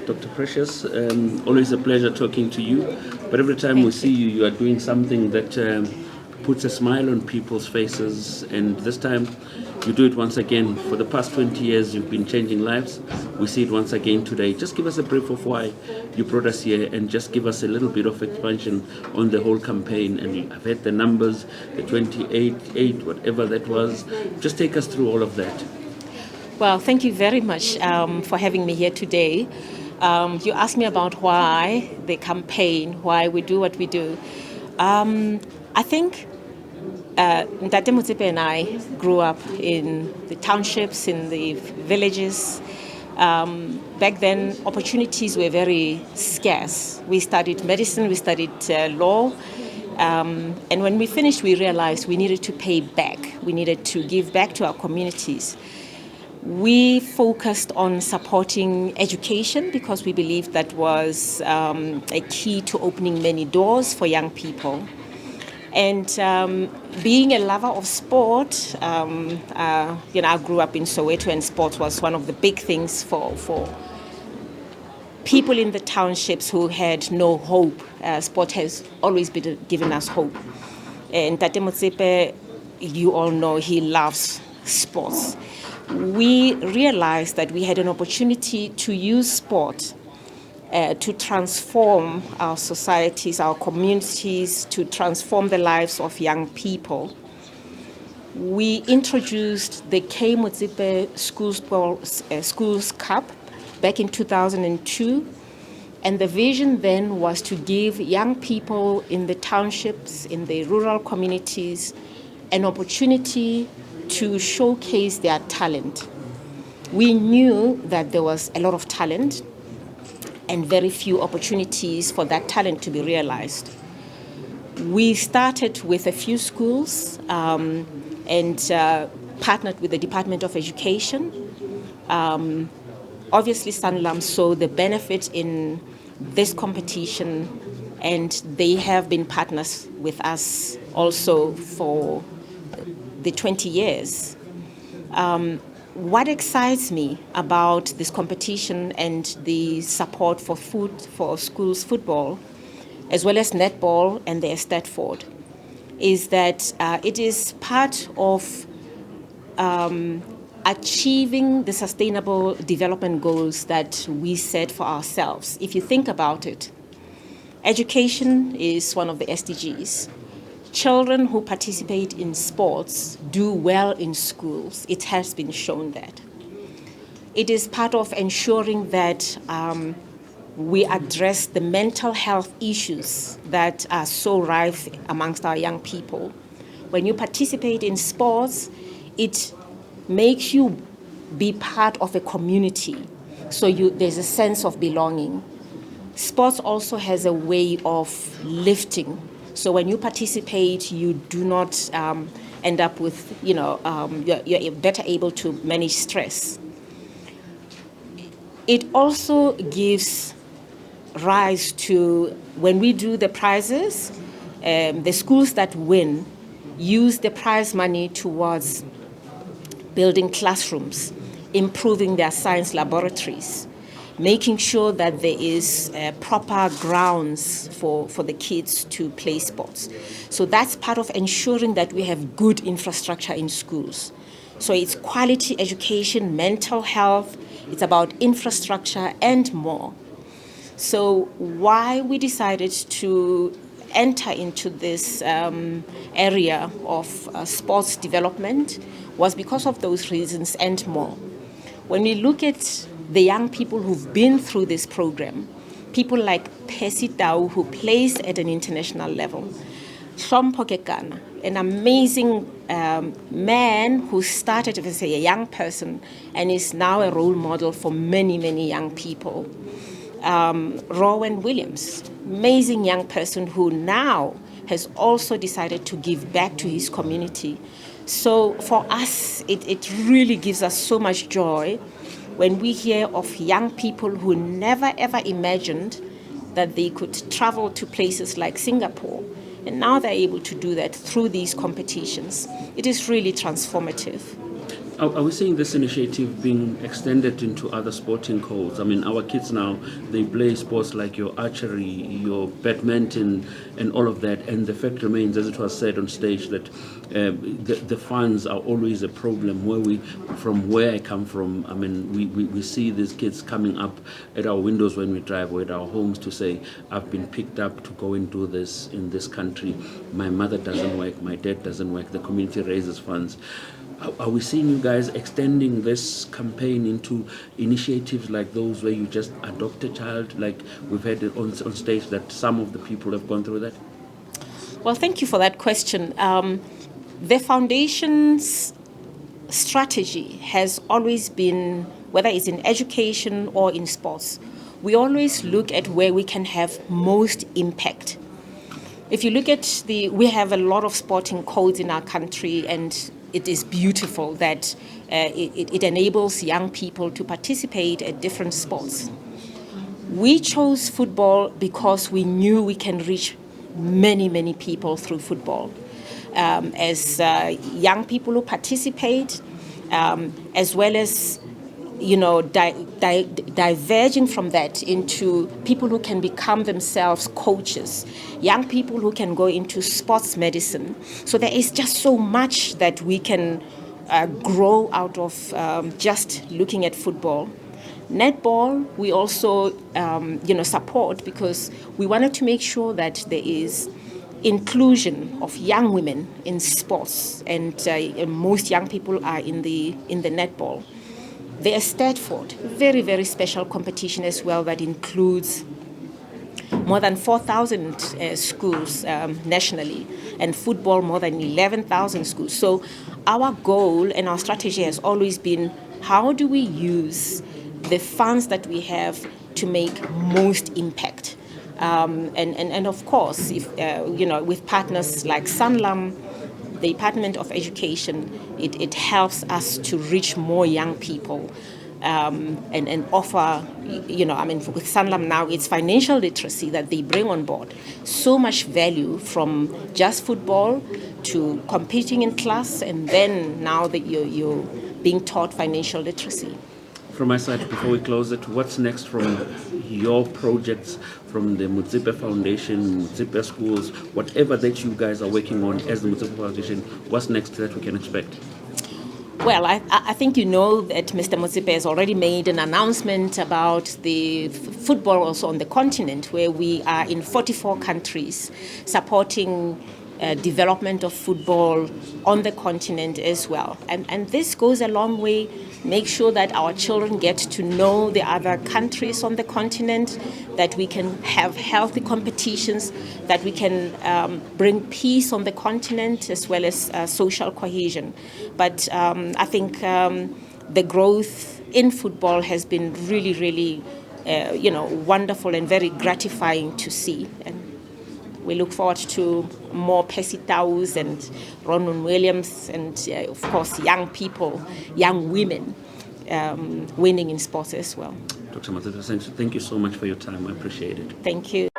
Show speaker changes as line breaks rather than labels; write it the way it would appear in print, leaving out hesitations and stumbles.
Dr. Precious. Always a pleasure talking to you. But every time we see you, you are doing something that puts a smile on people's faces. And this time, you do it once again. For the past 20 years, you've been changing lives. We see it once again today. Just give us a brief of why you brought us here, and just give us a little bit of expansion on the whole campaign. And I've heard the numbers, the 28, whatever that was. Just take us through all of that.
Well, thank you very much for having me here today. You asked me about why the campaign, why we do what we do. I think Ntate Motsepe and I grew up in the townships, in the villages. Back then, opportunities were very scarce. We studied medicine, we studied law. And when we finished, we realized we needed to pay back. We needed to give back to our communities. We focused on supporting education because we believed that was a key to opening many doors for young people. And being a lover of sport, I grew up in Soweto, and sport was one of the big things for people in the townships who had no hope. Sport has always been given us hope. And Tate Motsepe, you all know, he loves sports. We realized that we had an opportunity to use sport to transform our societies, our communities, to transform the lives of young people. We introduced the Kay Motsepe Schools Cup back in 2002, and the vision then was to give young people in the townships, in the rural communities, an opportunity to showcase their talent. We knew that there was a lot of talent and very few opportunities for that talent to be realized. We started with a few schools and partnered with the Department of Education. Obviously, Sanlam saw the benefit in this competition, and they have been partners with us also for the 20 years. What excites me about this competition and the support for schools football, as well as netball and the Eisteddfod, is that it is part of achieving the sustainable development goals that we set for ourselves. If you think about it, education is one of the SDGs. Children who participate in sports do well in schools. It has been shown that. It is part of ensuring that we address the mental health issues that are so rife amongst our young people. When you participate in sports, it makes you be part of a community. So there's a sense of belonging. Sports also has a way of lifting. So when you participate, you do not end up with, you're better able to manage stress. It also gives rise to, when we do the prizes, the schools that win use the prize money towards building classrooms, improving their science laboratories, making sure that there is proper grounds for the kids to play sports. So that's part of ensuring that we have good infrastructure in schools. So it's quality education, mental health, it's about infrastructure and more. So why we decided to enter into this area of sports development was because of those reasons and more. When we look at the young people who've been through this program, people like Percy Tau, who plays at an international level, Hlompho Kekana, an amazing man who started as a young person and is now a role model for many, many young people. Rowan Williams, amazing young person who now has also decided to give back to his community. So for us, it really gives us so much joy when we hear of young people who never ever imagined that they could travel to places like Singapore, and now they're able to do that through these competitions. It is really transformative.
Are we seeing this initiative being extended into other sporting codes? I mean, our kids now, they play sports like your archery, your badminton, and all of that. And the fact remains, as it was said on stage, that the funds are always a problem. From where I come from, I mean, we see these kids coming up at our windows when we drive or at our homes to say, I've been picked up to go and do this in this country. My mother doesn't work, my dad doesn't work, the community raises funds. Are we seeing you guys extending this campaign into initiatives like those where you just adopt a child, like we've had it on stage that some of the people have gone through that?
Well, thank you for that question. The foundation's strategy has always been, whether it's in education or in sports, we always look at where we can have most impact. If you look at we have a lot of sporting codes in our country, and it is beautiful that it enables young people to participate at different sports. We chose football because we knew we can reach many, many people through football. As young people who participate, as well as diverging from that into people who can become themselves coaches, young people who can go into sports medicine. So there is just so much that we can grow out of just looking at football. Netball, we also support because we wanted to make sure that there is inclusion of young women in sports, and most young people are in the netball. The Eisteddfod, very, very special competition as well that includes more than 4,000 schools nationally, and football more than 11,000 schools. So our goal and our strategy has always been, how do we use the funds that we have to make most impact? And of course, if with partners like Sanlam, the Department of Education, it helps us to reach more young people and offer, with Sanlam now, it's financial literacy that they bring on board. So much value from just football to competing in class, and then now that you're being taught financial literacy.
From my side, before we close it, what's next from your projects, from the Motsepe Foundation, Motsepe Schools, whatever that you guys are working on as the Motsepe Foundation, what's next that we can expect?
Well, I think you know that Mr. Motsepe has already made an announcement about the football also on the continent, where we are in 44 countries supporting development of football on the continent as well. And this goes a long way. Make sure that our children get to know the other countries on the continent, that we can have healthy competitions, that we can bring peace on the continent as well as social cohesion. But I think the growth in football has been really, really, wonderful and very gratifying to see. And we look forward to more Percy Taus and Ronan Williams and, of course, young people, young women winning in sports as well.
Dr. Motsepe, thank you so much for your time. I appreciate it.
Thank you.